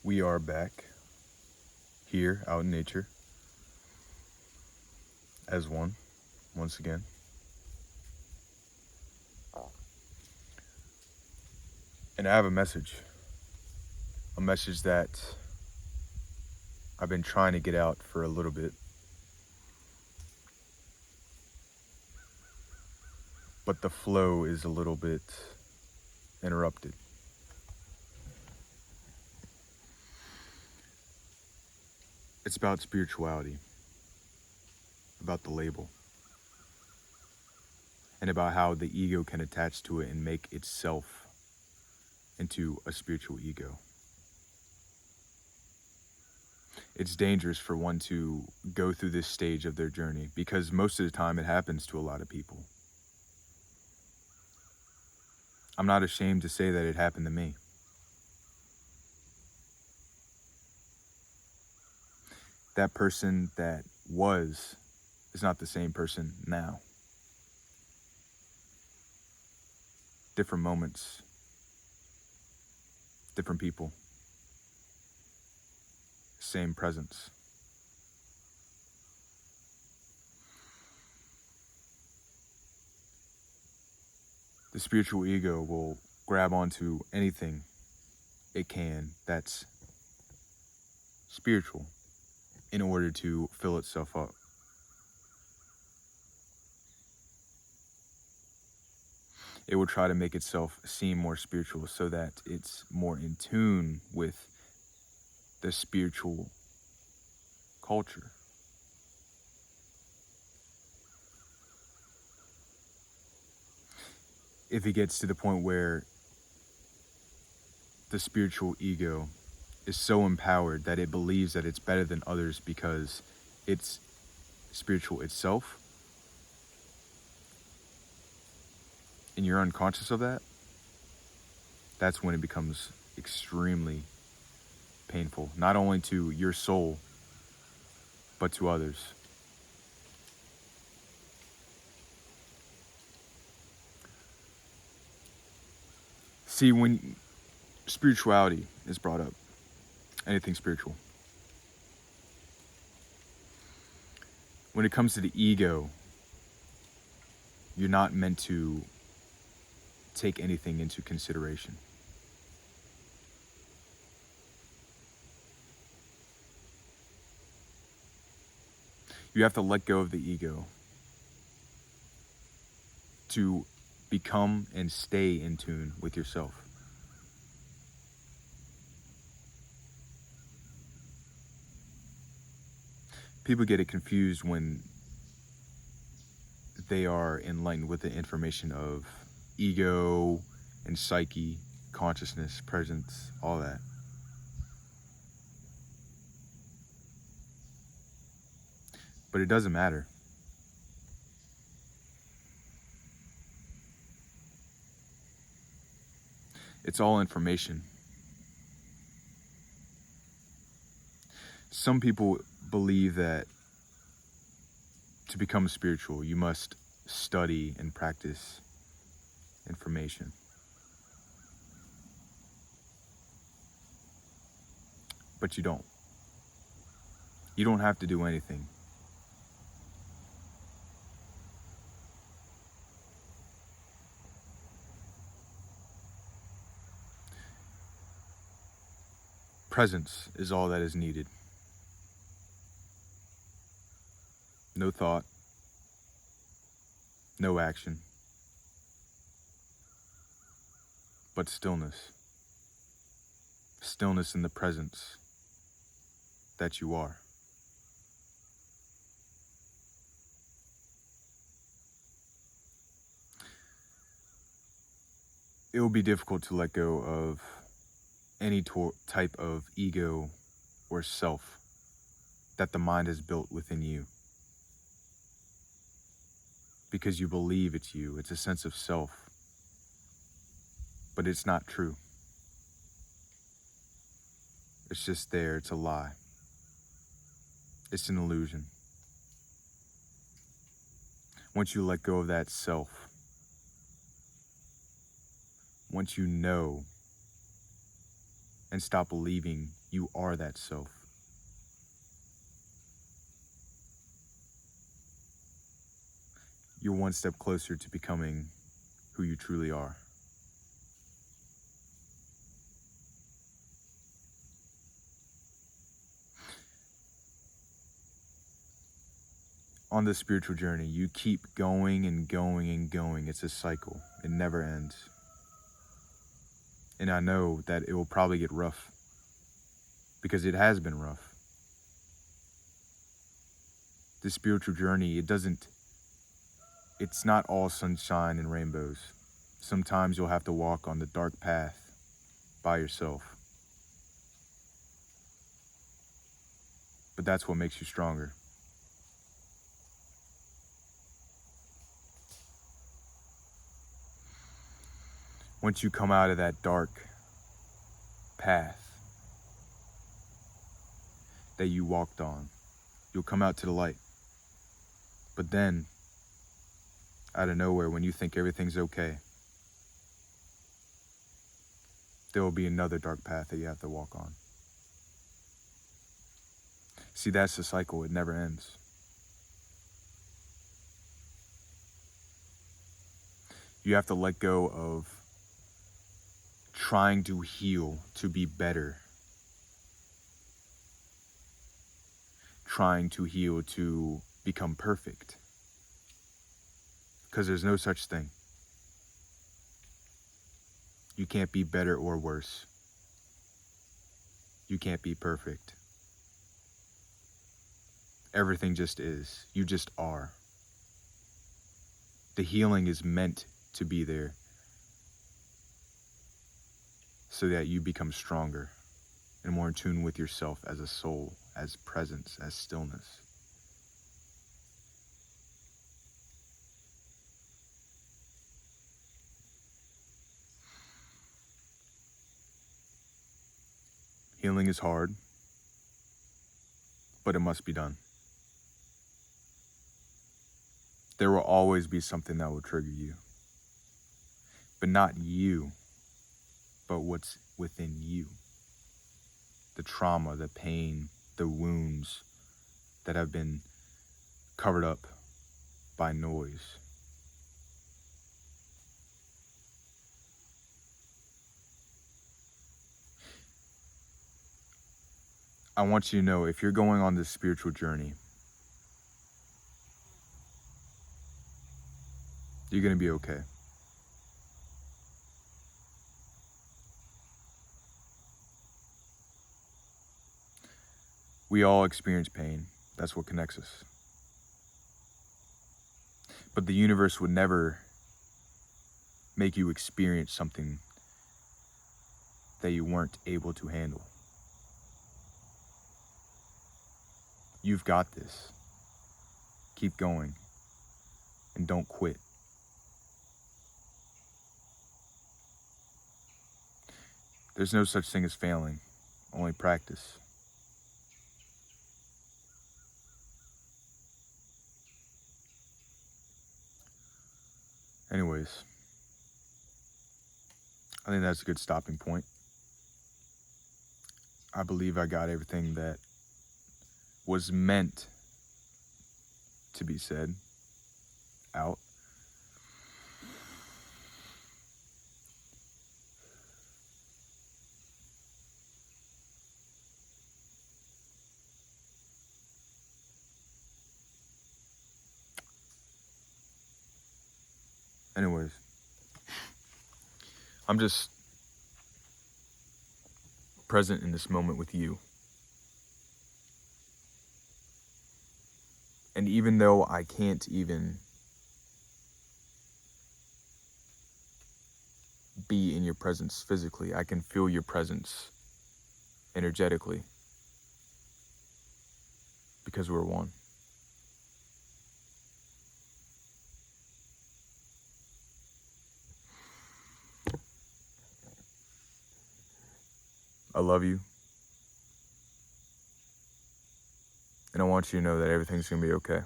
We are back here out in nature as one, once again. And I have a message that I've been trying to get out for a little bit. But the flow is a little bit interrupted. It's about spirituality, about the label, and about how the ego can attach to it and make itself into a spiritual ego. It's dangerous for one to go through this stage of their journey because most of the time it happens to a lot of people. I'm not ashamed to say that it happened to me. That person that was is not the same person now. Different moments, different people, same presence. The spiritual ego will grab onto anything it can that's spiritual in order to fill itself up. It will try to make itself seem more spiritual so that it's more in tune with the spiritual culture. If it gets to the point where the spiritual ego is so empowered that it believes that it's better than others because it's spiritual itself, and you're unconscious of that, that's when it becomes extremely painful, not only to your soul, but to others. See, when spirituality is brought up, anything spiritual, when it comes to the ego, you're not meant to take anything into consideration. You have to let go of the ego to become and stay in tune with yourself. People get it confused when they are enlightened with the information of ego and psyche, consciousness, presence, all that. But it doesn't matter. It's all information. Some people believe that to become spiritual, you must study and practice information. But you don't. You don't have to do anything. Presence is all that is needed. No thought, no action, but stillness. Stillness in the presence that you are. It will be difficult to let go of any type of ego or self that the mind has built within you. Because you believe it's you, it's a sense of self. But it's not true. It's just there, it's a lie. It's an illusion. Once you let go of that self, once you know and stop believing You are that self. You're one step closer to becoming who you truly are. On this spiritual journey, you keep going and going and going. It's a cycle. It never ends. And I know that it will probably get rough, because it has been rough. This spiritual journey, it's not all sunshine and rainbows. Sometimes you'll have to walk on the dark path by yourself. But that's what makes you stronger. Once you come out of that dark path that you walked on, you'll come out to the light. But then, out of nowhere, when you think everything's okay, there will be another dark path that you have to walk on. See, that's the cycle. It never ends. You have to let go of trying to heal to be better, trying to heal to become perfect, because there's no such thing. You can't be better or worse. You can't be perfect. Everything just is. You just are. The healing is meant to be there so that you become stronger and more in tune with yourself as a soul, as presence, as stillness. Healing is hard, but it must be done. There will always be something that will trigger you, but not you, but what's within you. The trauma, the pain, the wounds that have been covered up by noise. I want you to know, if you're going on this spiritual journey, you're going to be okay. We all experience pain. That's what connects us. But the universe would never make you experience something that you weren't able to handle. You've got this. Keep going. And don't quit. There's no such thing as failing, only practice. Anyways, I think that's a good stopping point. I believe I got everything that was meant to be said out. Anyways, I'm just present in this moment with you. And even though I can't even be in your presence physically, I can feel your presence energetically, because we're one. I love you. And I want you to know that everything's going to be okay.